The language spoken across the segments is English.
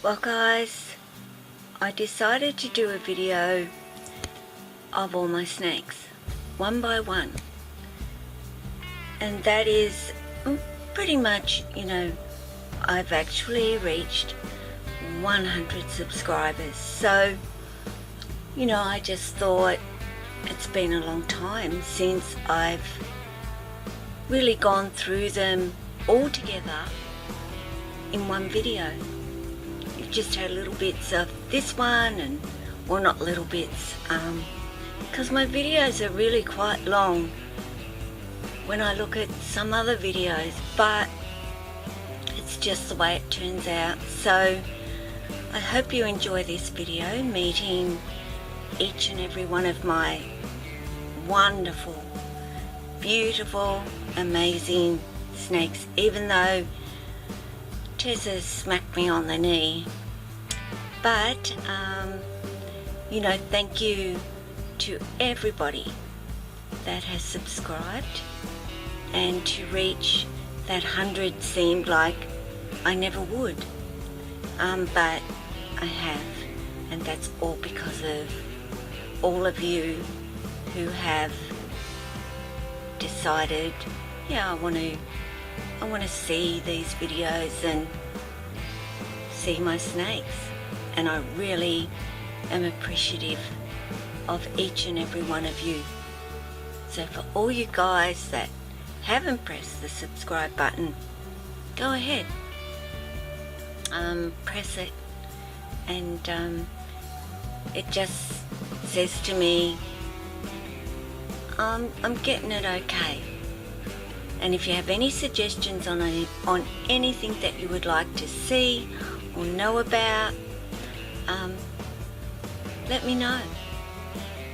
Well guys, I decided to do a video of all my snakes, one by one. And that is pretty much, I've actually reached 100 subscribers. So, I just thought it's been a long time since I've really gone through them all together in one video. You've just had little bits of this one, and well, not little bits, because my videos are really quite long when I look at some other videos, but it's just the way it turns out. So I hope you enjoy this video, meeting each and every one of my wonderful, beautiful, amazing snakes, even though Tessa smacked me on the knee. But thank you to everybody that has subscribed, and to reach that 100 seemed like I never would, but I have, and that's all because of all of you who have decided, I want to see these videos and see my snakes, and I really am appreciative of each and every one of you. So for all you guys that haven't pressed the subscribe button, go ahead, press it, and it just says to me I'm getting it okay. And if you have any suggestions on anything that you would like to see or know about, let me know,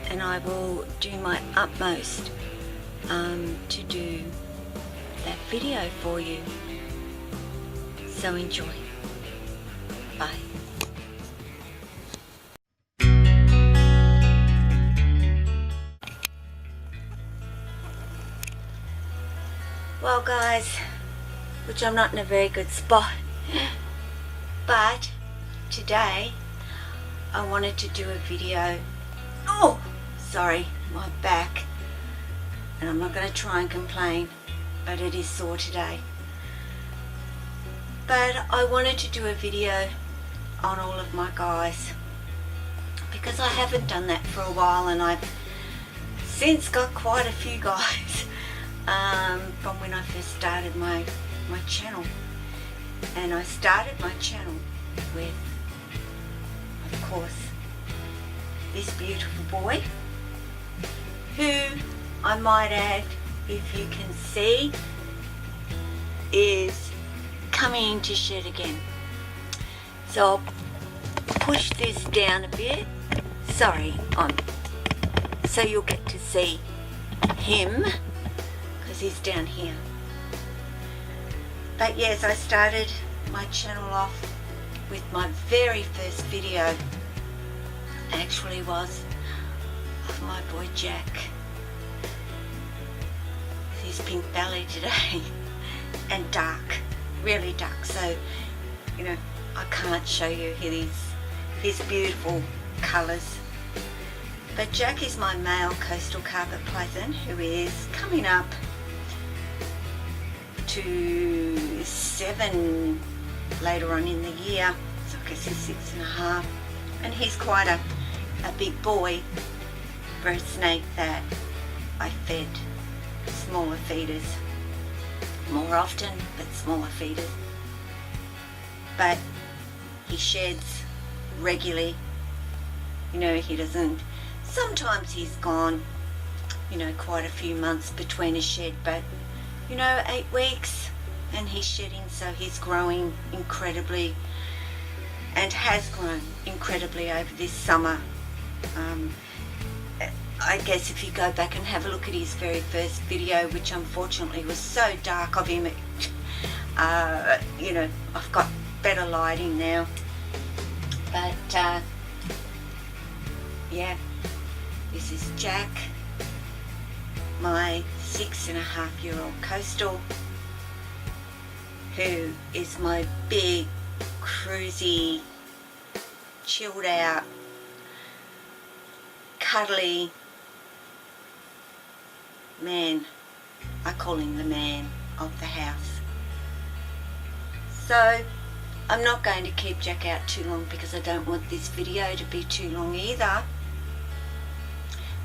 and I will do my utmost to do that video for you. So enjoy. Bye. Well guys, which I'm not in a very good spot, but today I wanted to do a video. Oh, sorry, my back. And I'm not going to try and complain, but it is sore today. But I wanted to do a video on all of my guys, because I haven't done that for a while, and I've since got quite a few guys from when I first started my channel. And I started my channel with, of course, this beautiful boy, who I might add, if you can see, is coming into shed again. So I'll push this down a bit, so you'll get to see him, because he's down here. But yes, I started my channel off with my very first video, actually was of my boy Jack, with his pink belly today, and dark, really dark, so I can't show you his beautiful colours. But Jack is my male coastal carpet python, who is coming up to 7 later on in the year, so I guess he's 6.5, and he's quite a big boy for a snake that I fed smaller feeders more often, but smaller feeders. But he sheds regularly, he doesn't, sometimes he's gone, quite a few months between a shed, but 8 weeks and he's shedding, so he's growing incredibly, and has grown incredibly over this summer. I guess if you go back and have a look at his very first video, which unfortunately was so dark of him, I've got better lighting now, but yeah, this is Jack, my 6.5-year-old coastal, who is my big cruisy chilled out, cuddly man. I call him the man of the house. So I'm not going to keep Jack out too long because I don't want this video to be too long either,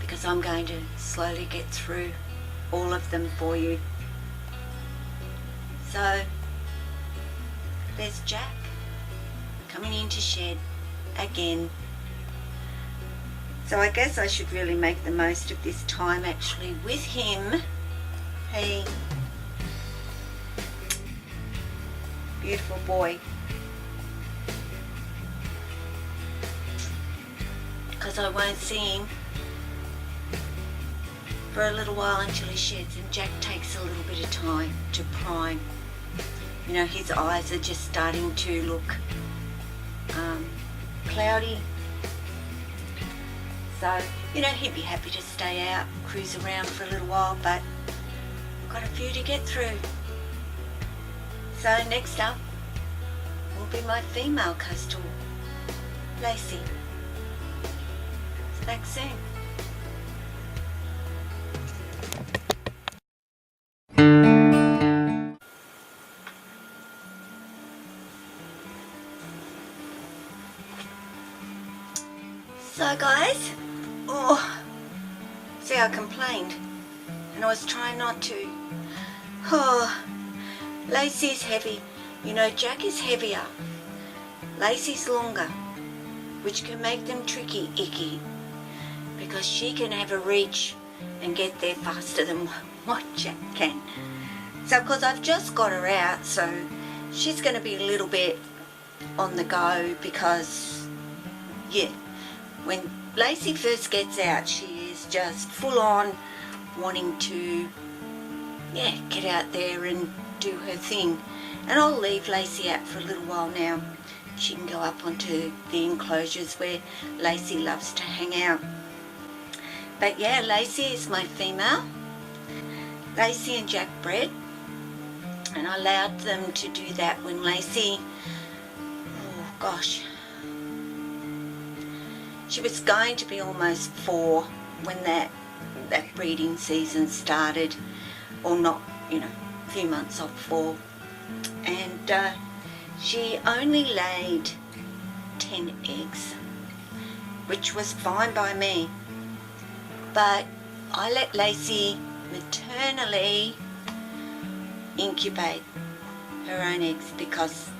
because I'm going to slowly get through all of them for you. So there's Jack coming into shed again. So I guess I should really make the most of this time actually with him. Hey, beautiful boy. Because I won't see him for a little while until he sheds, and Jack takes a little bit of time to prime. You know, his eyes are just starting to look cloudy. So, you know, he'd be happy to stay out, cruise around for a little while, but got a few to get through. So next up will be my female coastal, Lacey. So back soon. So guys, see, I complained and I was trying not to. Lacey's heavy. You know, Jack is heavier. Lacey's longer, which can make them tricky, icky, because she can have a reach and get there faster than what Jack can. So of course I've just got her out, so she's going to be a little bit on the go, because yeah, when Lacey first gets out, she is just full on wanting to, yeah, get out there and do her thing. And I'll leave Lacey out for a little while now. She can go up onto the enclosures where Lacey loves to hang out. But yeah, Lacey is my female. Lacey and Jack bred, and I allowed them to do that when Lacey, oh gosh, she was going to be almost 4 when that breeding season started, or not, you know, a few months off 4. And she only laid 10 eggs, which was fine by me. But I let Lacey maternally incubate her own eggs because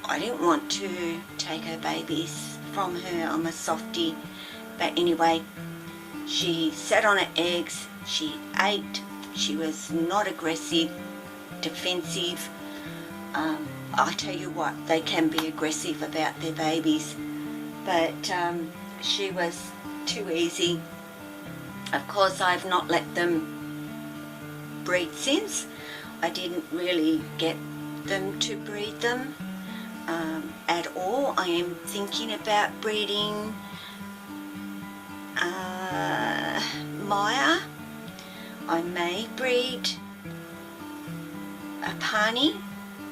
I didn't want to take her babies from her. I'm a softie. But anyway, she sat on her eggs, she ate, she was not aggressive, defensive. I tell you what, they can be aggressive about their babies, but she was too easy. Of course, I've not let them breed since. I didn't really get them to breed them at all. I am thinking about breeding Maya. I may breed a Pawnee.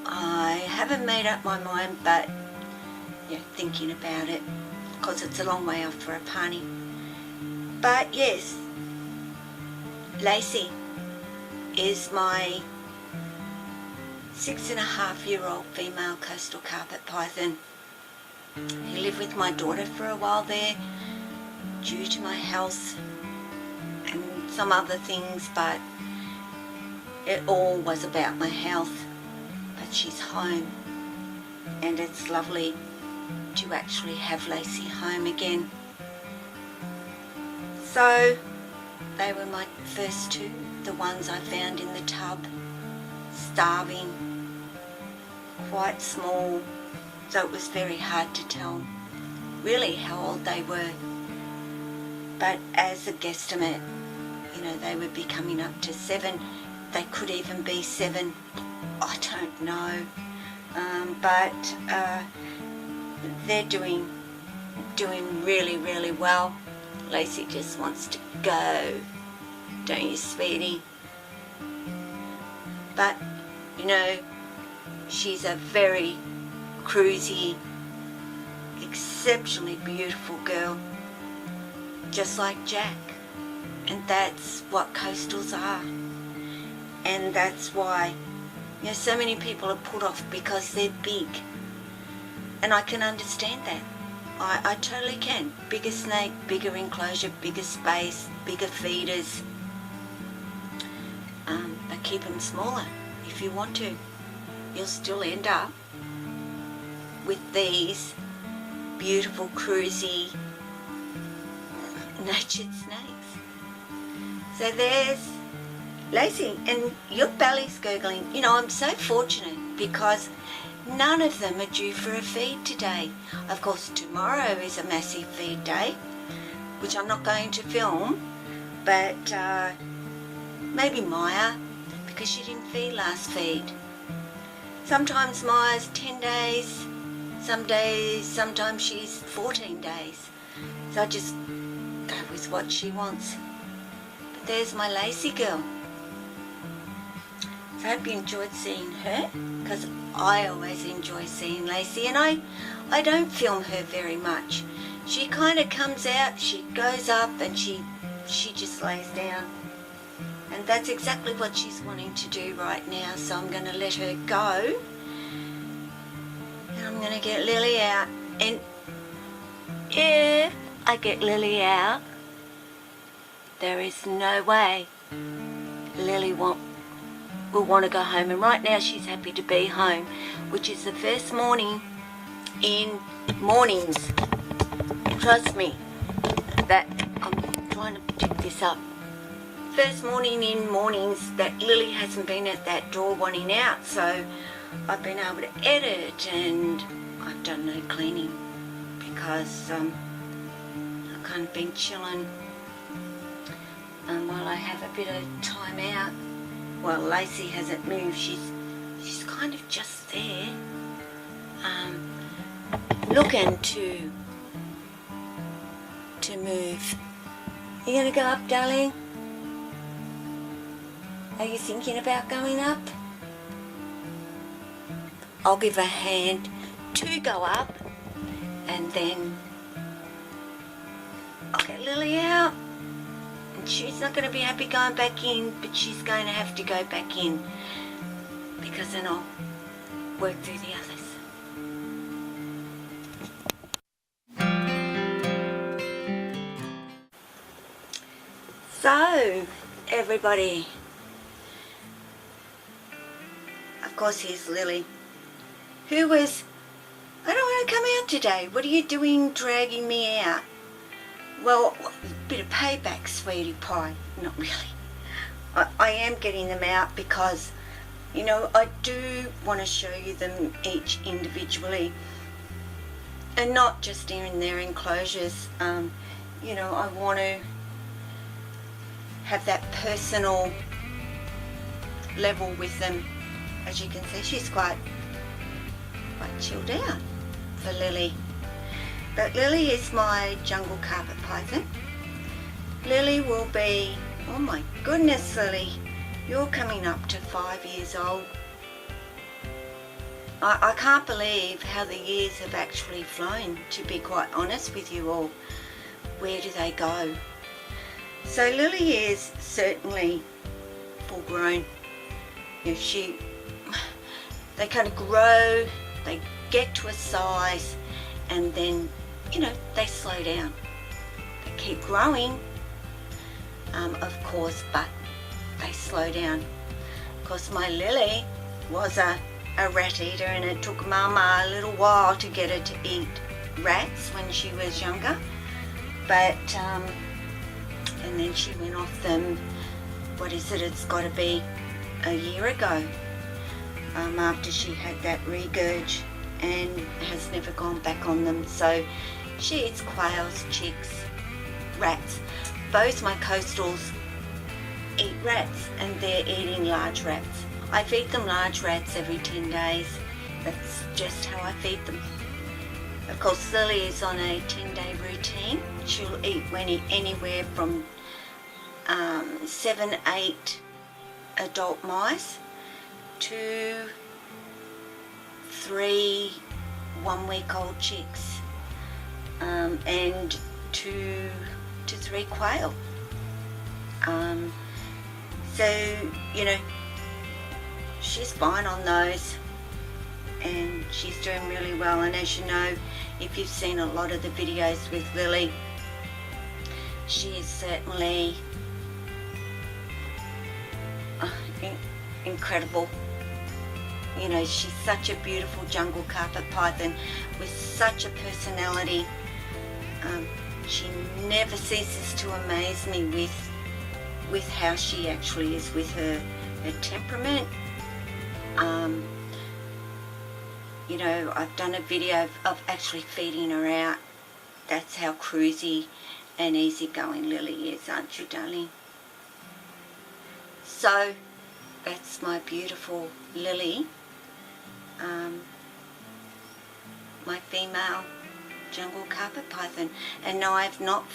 I haven't made up my mind, but yeah, thinking about it, because it's a long way off for a Pawnee. But yes, Lacey is my 6.5-year-old female coastal carpet python. He lived with my daughter for a while there due to my health and some other things, but it all was about my health. But she's home, and it's lovely to actually have Lacey home again. So they were my first 2, the ones I found in the tub, starving, quite small, so it was very hard to tell really how old they were. But as a guesstimate, you know, they would be coming up to 7. They could even be 7. I don't know. But they're doing really, really well. Lacey just wants to go, don't you, sweetie? But, you know, she's a very cruisy, exceptionally beautiful girl, just like Jack. And that's what coastals are. And that's why, you know, so many people are put off because they're big. And I can understand that. I totally can. Bigger snake, bigger enclosure, bigger space, bigger feeders. But keep them smaller if you want to. You'll still end up with these beautiful, cruisy, natured snakes. So there's Lacey, and your belly's gurgling. You know, I'm so fortunate because none of them are due for a feed today. Of course, tomorrow is a massive feed day, which I'm not going to film, but maybe Maya, because she didn't feed last feed. Sometimes Maya's 10 days, sometimes she's 14 days. So I just go with what she wants. But there's my Lacey girl. So I hope you enjoyed seeing her, because I always enjoy seeing Lacey, and I don't film her very much. She kind of comes out, she goes up, and she just lays down. And that's exactly what she's wanting to do right now, so I'm going to let her go. And I'm going to get Lily out. And if I get Lily out, there is no way Lily will want to go home. And right now she's happy to be home, which is the first morning in mornings. Trust me, that I'm trying to pick this up. First morning in mornings that Lily hasn't been at that door wanting out, so I've been able to edit, and I've done no cleaning because I've kind of been chilling while I have a bit of time out. Well, Lacey hasn't moved. She's kind of just there, looking to move. You gonna go up, darling? Are you thinking about going up? I'll give a hand to go up, and then I'll get Lily out. And she's not going to be happy going back in, but she's going to have to go back in, because then I'll work through the others. So, everybody, of course, here's Lily, who was, I don't want to come out today. What are you doing dragging me out? Well, a bit of payback, sweetie pie. Not really. I am getting them out because, you know, I do want to show you them each individually and not just in their enclosures. You know, I want to have that personal level with them. As you can see, she's quite chilled out for Lily. But Lily is my jungle carpet python. Lily will be, oh my goodness, Lily, you're coming up to 5 years old. I can't believe how the years have actually flown, to be quite honest with you all. Where do they go? So Lily is certainly full grown. You know, they kind of grow, they get to a size, and then, you know, they slow down. They keep growing, of course, but they slow down. Of course, my Lily was a rat eater, and it took Mama a little while to get her to eat rats when she was younger. But, and then she went off them, it's got to be a year ago, after she had that regurg, and has never gone back on them. So she eats quails, chicks, rats. Both my coastals eat rats, and they're eating large rats. I feed them large rats every 10 days. That's just how I feed them. Of course, Lily is on a 10-day routine. She'll eat anywhere from 7, 8 adult mice to 3 1-week-old chicks. and 2 to 3 quail. So, you know, she's fine on those, and she's doing really well. And as you know, if you've seen a lot of the videos with Lily, she is certainly incredible. You know, she's such a beautiful jungle carpet python with such a personality. She never ceases to amaze me with how she actually is with her temperament. You know, I've done a video of actually feeding her out. That's how cruisy and easygoing Lily is, aren't you, darling? So that's my beautiful Lily, my female jungle carpet python. And no, I've not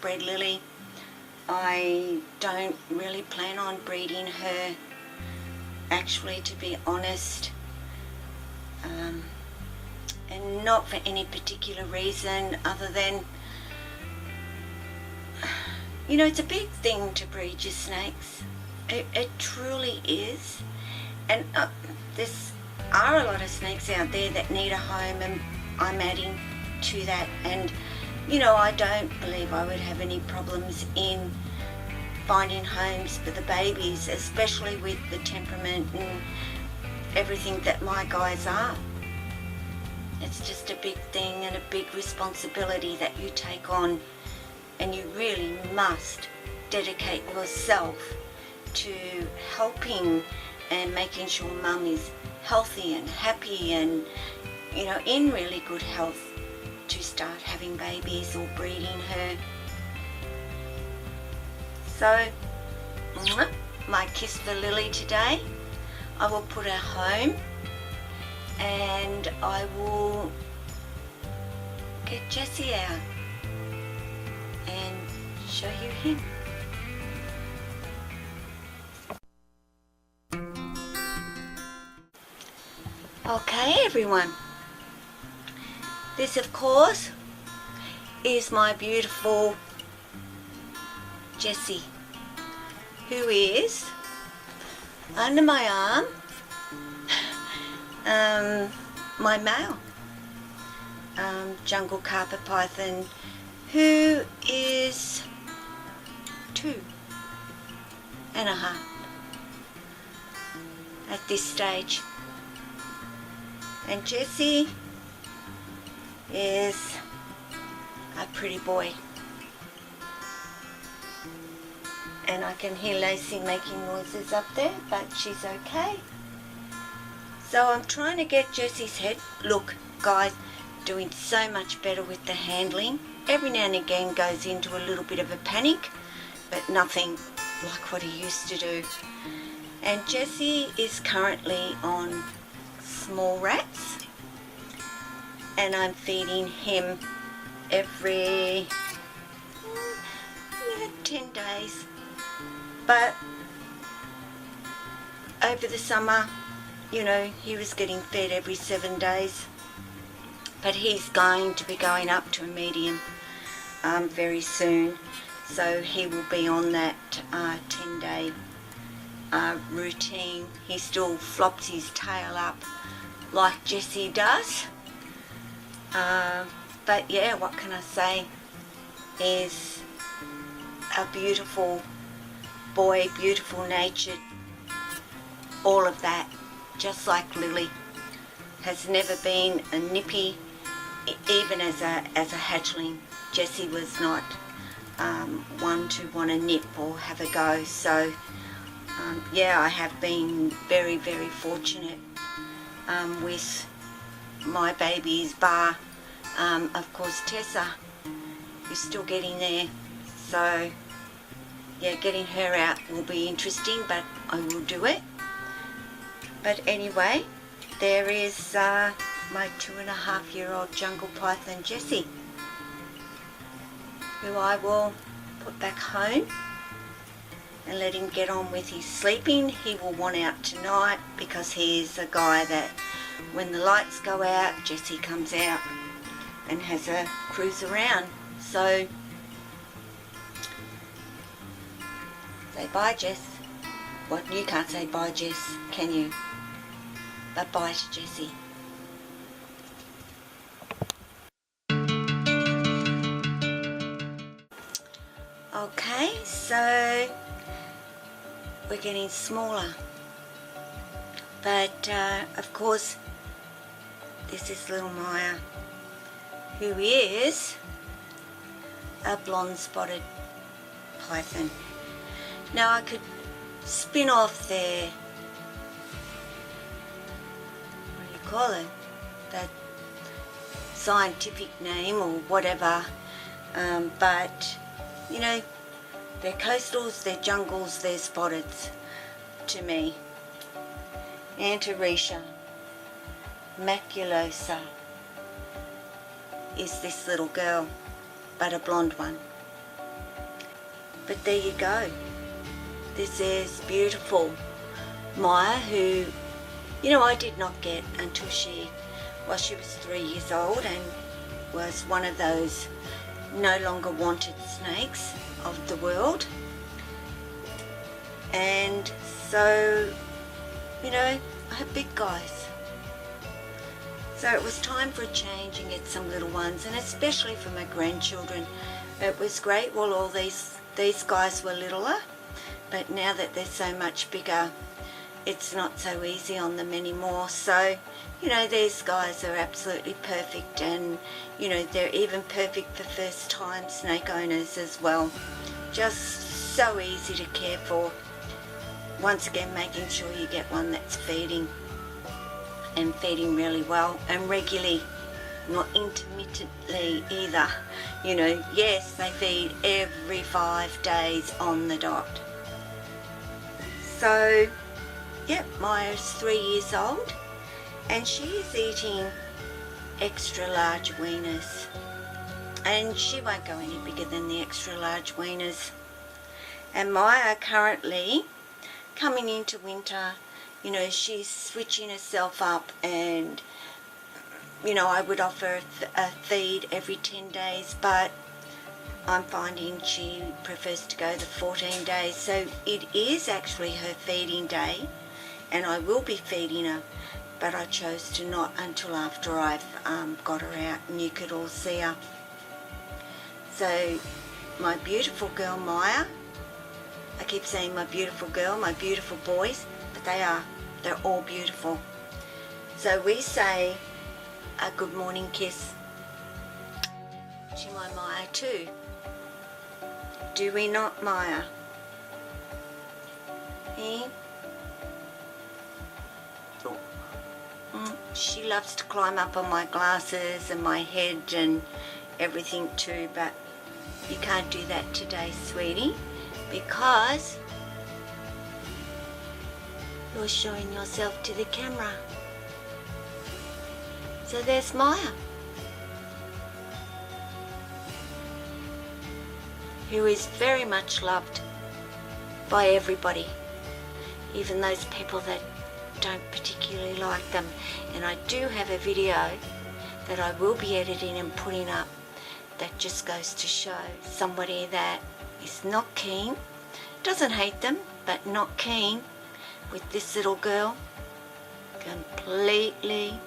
bred Lily. I don't really plan on breeding her, actually, to be honest, and not for any particular reason other than, you know, it's a big thing to breed your snakes. It truly is. And there are a lot of snakes out there that need a home, and I'm adding to that. And you know, I don't believe I would have any problems in finding homes for the babies, especially with the temperament and everything that my guys are. It's just a big thing and a big responsibility that you take on, and you really must dedicate yourself to helping and making sure mum is healthy and happy and, you know, in really good health to start having babies or breeding her. So, my kiss for Lily today. I will put her home, and I will get Jesse out and show you him. Okay, everyone. This, of course, is my beautiful Jessie, who is under my arm, my male jungle carpet python, who is 2.5 at this stage. And Jessie is a pretty boy. And I can hear Lacey making noises up there, but she's okay. So I'm trying to get Jessie's head. Look, guys, doing so much better with the handling. Every now and again goes into a little bit of a panic, but nothing like what he used to do. And Jessie is currently on small rats, and I'm feeding him every 10 days. But over the summer, you know, he was getting fed every 7 days. But he's going to be going up to a medium very soon. So he will be on that 10-day routine. He still flops his tail up like Jessie does. But yeah, what can I say? Is a beautiful boy, beautiful natured, all of that, just like Lily. Has never been a nippy, even as a hatchling. Jessie was not one to want to nip or have a go. So yeah, I have been very, very fortunate with my babies, bar of course Tessa, who's still getting there. So yeah, getting her out will be interesting, but I will do it. But anyway, there is my 2.5-year-old jungle python Jessie, who I will put back home and let him get on with his sleeping. He will want out tonight because he is a guy that when the lights go out, Jessie comes out. and has a cruise around. So say bye, Jess. What, you can't say bye, Jess, can you? But bye to Jessie. Okay, so we're getting smaller, but of course this is little Maya, who is a blonde spotted python. Now I could spin off their, what do you call it, that scientific name or whatever, but you know, they're coastals, they're jungles, they're spotteds to me. Antaresha maculosa is this little girl, but a blonde one. But there you go. This is beautiful Maya, who, you know, I did not get until she was 3 years old and was one of those no longer wanted snakes of the world. And so, you know, I have big guys. So it was time for a change and get some little ones, and especially for my grandchildren. It was great while all these guys were littler, but now that they're so much bigger, it's not so easy on them anymore. So, you know, these guys are absolutely perfect, and, you know, they're even perfect for first time snake owners as well. Just so easy to care for. Once again, making sure you get one that's feeding, and feeding really well and regularly, not intermittently either. You know, yes, they feed every 5 days on the dot. So, yep, Maya's 3 years old, and she's eating extra large weaners, and she won't go any bigger than the extra large weaners. And Maya currently, coming into winter, you know, she's switching herself up, and, you know, I would offer a feed every 10 days, but I'm finding she prefers to go the 14 days. So it is actually her feeding day, and I will be feeding her, but I chose to not until after I've got her out and you could all see her. So my beautiful girl Maya, I keep saying my beautiful girl, my beautiful boys, but they're all beautiful. So we say a good morning kiss to my Maya too. Do we not, Maya? Eh? She loves to climb up on my glasses and my head and everything too, but you can't do that today, sweetie, because you're showing yourself to the camera. So there's Maya, who is very much loved by everybody, even those people that don't particularly like them. And I do have a video that I will be editing and putting up that just goes to show somebody that is not keen, doesn't hate them, but not keen, with this little girl. Completely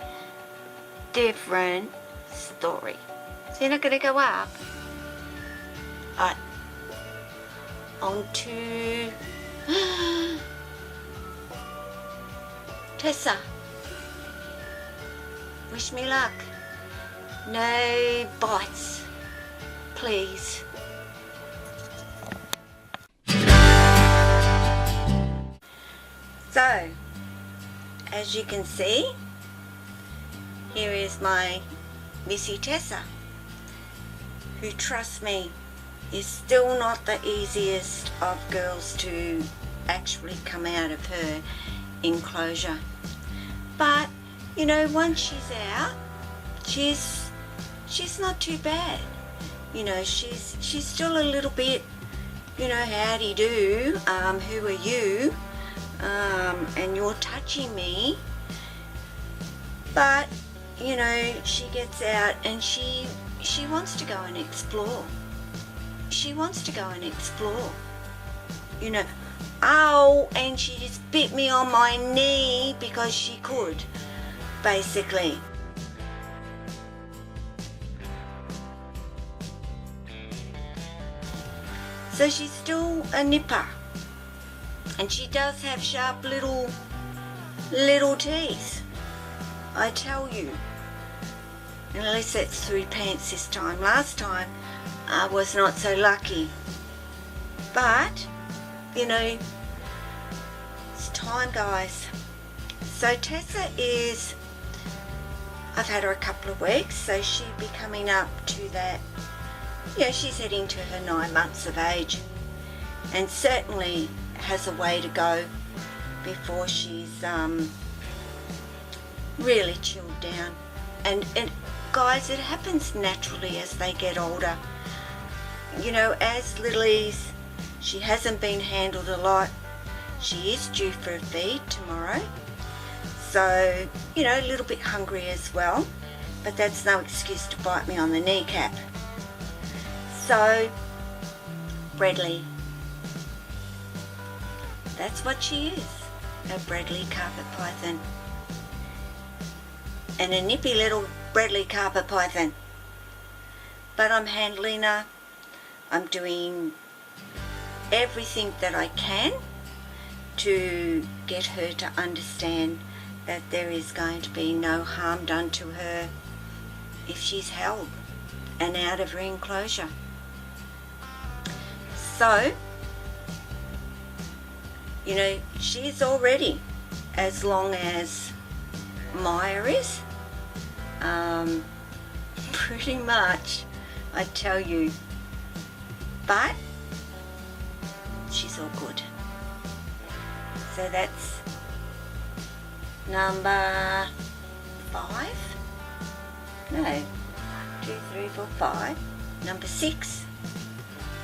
different story. So you're not going to go up? Alright, on to Tessa. Wish me luck. No bites, please. So, as you can see, here is my Missy Tessa, who, trust me, is still not the easiest of girls to actually come out of her enclosure. But, you know, once she's out, she's not too bad. You know, she's still a little bit, you know, howdy do, who are you, and you're touching me. But, you know, she gets out and she wants to go and explore. She wants to go and explore. You know, oh, and she just bit me on my knee because she could, basically. So she's still a nipper, and she does have sharp little teeth, I tell you. Unless that's through pants this time. Last time I was not so lucky. But, you know, it's time, guys. So Tessa is, I've had her a couple of weeks, so she'll be coming up to that. Yeah, she's heading to her 9 months of age, and certainly has a way to go before she's really chilled down. And guys, it happens naturally as they get older. You know, as Lily's, she hasn't been handled a lot. She is due for a feed tomorrow, so, you know, a little bit hungry as well, but that's no excuse to bite me on the kneecap. So, Bradley, that's what she is, a Bradley carpet python. And a nippy little Bradley carpet python. But I'm handling her. I'm doing everything that I can to get her to understand that there is going to be no harm done to her if she's held and out of her enclosure. So, you know, she's already, as long as Maya is, pretty much, I tell you, but she's all good. So that's number 5. No, 1, 2, 3, 4, 5. Number 6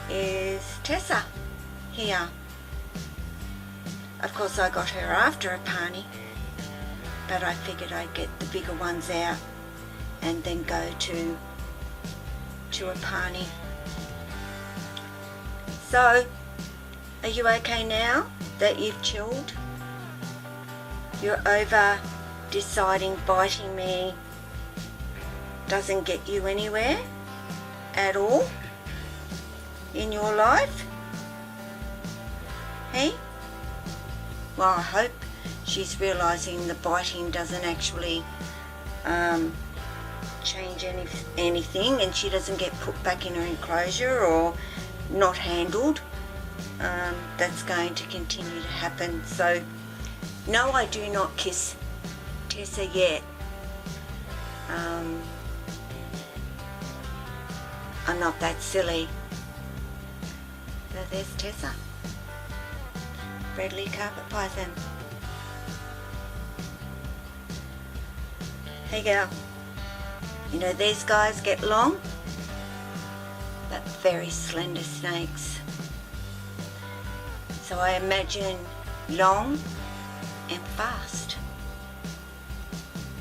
is Tessa here. Of course, I got her after a Pawnee, but I figured I'd get the bigger ones out and then go to a Pawnee. So, are you okay now that you've chilled? You're over deciding biting me doesn't get you anywhere at all in your life? Hey? Well, I hope she's realising the biting doesn't actually change anything, and she doesn't get put back in her enclosure or not handled. That's going to continue to happen. So, no, I do not kiss Tessa yet. I'm not that silly. So there's Tessa. Bradley carpet python. Hey girl, you know these guys get long, but very slender snakes. So I imagine long and fast.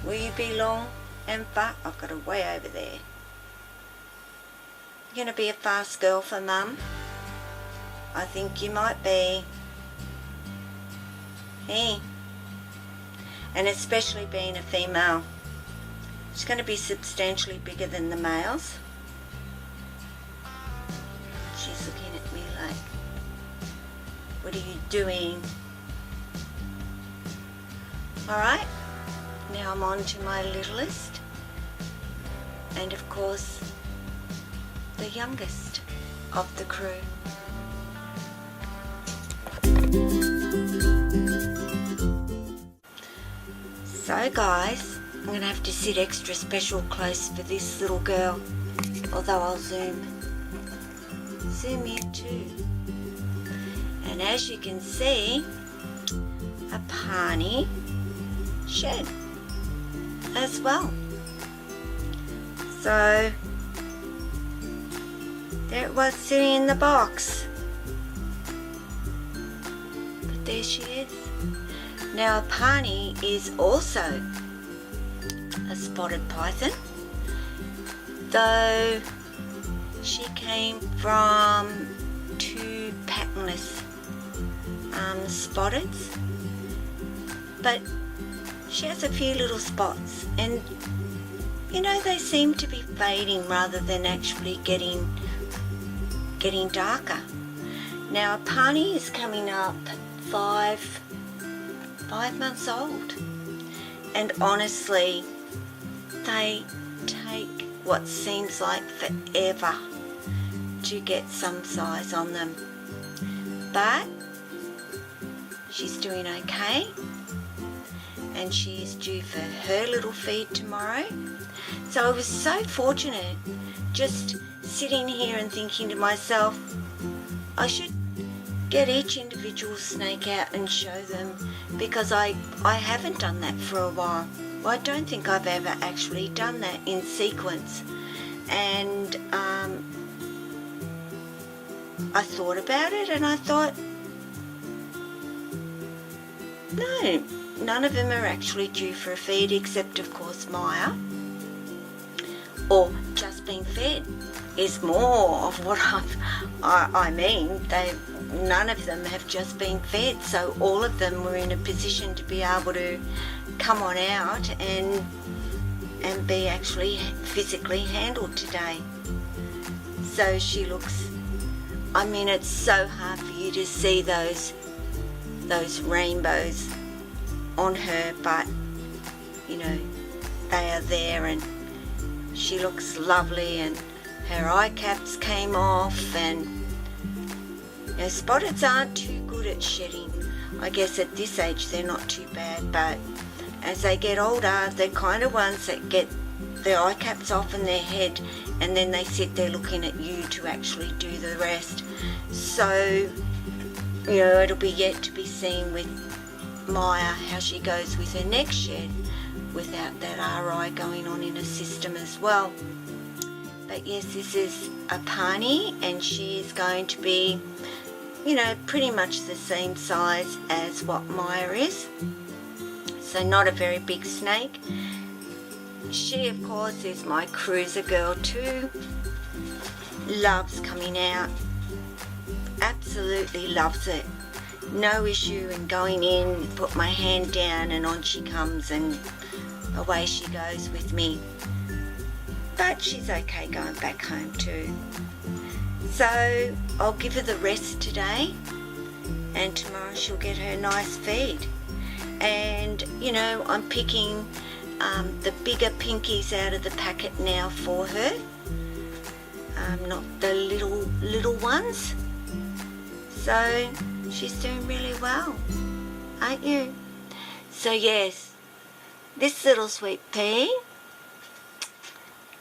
Will you be long and fast? I've got a way over there. You're going to be a fast girl for Mum? I think you might be. Hey. And especially being a female. She's going to be substantially bigger than the males. She's looking at me like, what are you doing? Alright, now I'm on to my littlest, and of course the youngest of the crew. So guys, I'm going to have to sit extra special close for this little girl, although I'll zoom in too. And as you can see, a Pawnee shed as well. So there it was sitting in the box. But there she is. Now a Pawnee is also a a spotted python, though she came from 2 patternless spotteds, but she has a few little spots, and you know, they seem to be fading rather than actually getting darker. Now, Pawnee is coming up 5 months old, and honestly, they take what seems like forever to get some size on them, but she's doing okay, and she's due for her little feed tomorrow. So I was so fortunate, just sitting here and thinking to myself, I should get each individual snake out and show them, because I haven't done that for a while. Well, I don't think I've ever actually done that in sequence. And I thought about it, and I thought, no, none of them are actually due for a feed, except of course Maya, or just being fed is more of what I mean. None of them have just been fed, so all of them were in a position to be able to come on out and be actually physically handled today. So she looks, I mean, it's so hard for you to see those rainbows on her, but you know, they are there, and she looks lovely, and her eye caps came off, and you know, spotteds aren't too good at shedding. I guess at this age they're not too bad, but as they get older, they're kind of ones that get their eye caps off in their head, and then they sit there looking at you to actually do the rest. So, you know, it'll be yet to be seen with Maya how she goes with her next shed without that RI going on in her system as well. But yes, this is a Pawnee, and she is going to be, you know, pretty much the same size as what Maya is. So not a very big snake. She, of course, is my cruiser girl too. Loves coming out. Absolutely loves it. No issue in going in, put my hand down, and on she comes, and away she goes with me. But she's okay going back home too. So I'll give her the rest today, and tomorrow she'll get her nice feed. And you know, I'm picking the bigger pinkies out of the packet now for her, not the little ones. So she's doing really well, aren't you? So yes, this little sweet pea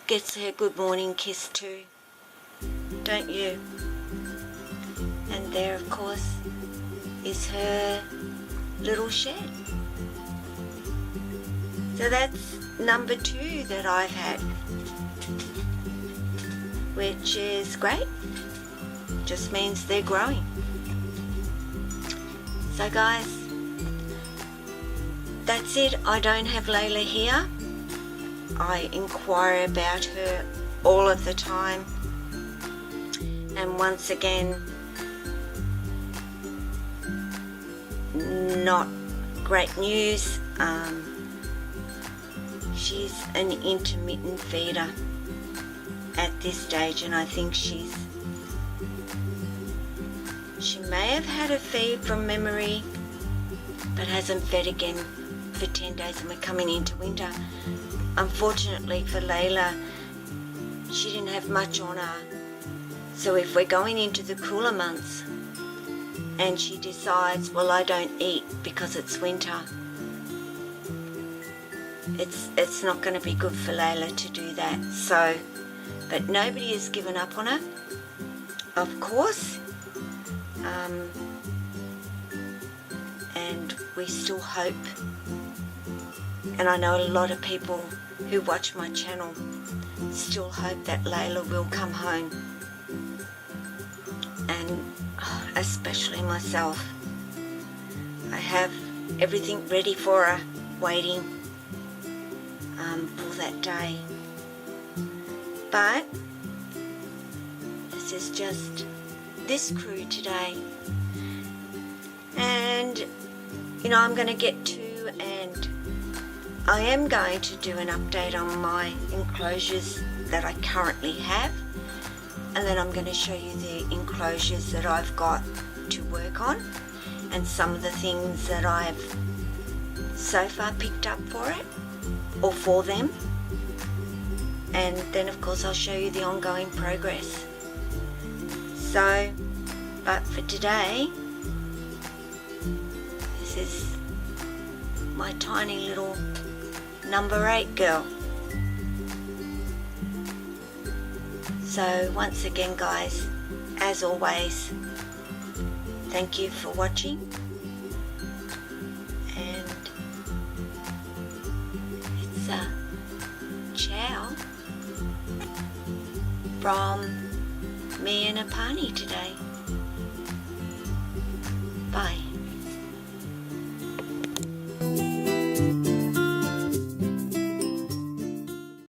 gets her good morning kiss too, don't you? And there, of course, is her little shed. So that's number 2 that I've had, which is great. Just means they're growing. So guys, that's it. I don't have Layla here. I inquire about her all of the time, and once again, not great news. She's an intermittent feeder at this stage, and I think she may have had a feed from memory, but hasn't fed again for 10 days, and we're coming into winter. Unfortunately for Layla, she didn't have much on her. So if we're going into the cooler months and she decides, well, I don't eat because it's winter, it's not going to be good for Layla to do that. So, but nobody has given up on her, of course, and we still hope, and I know a lot of people who watch my channel still hope that Layla will come home, and especially myself. I have everything ready for her, waiting. for that day. But this is just this crew today. And I'm going to get to, and I am going to do an update on my enclosures that I currently have, and then I'm going to show you the enclosures that I've got to work on and some of the things that I've so far picked up for it or for them, and then of course I'll show you the ongoing progress. So, but for today, this is my tiny little number 8 girl. So once again guys, as always, thank you for watching, and it's a ciao from me and a Pawnee today. Bye.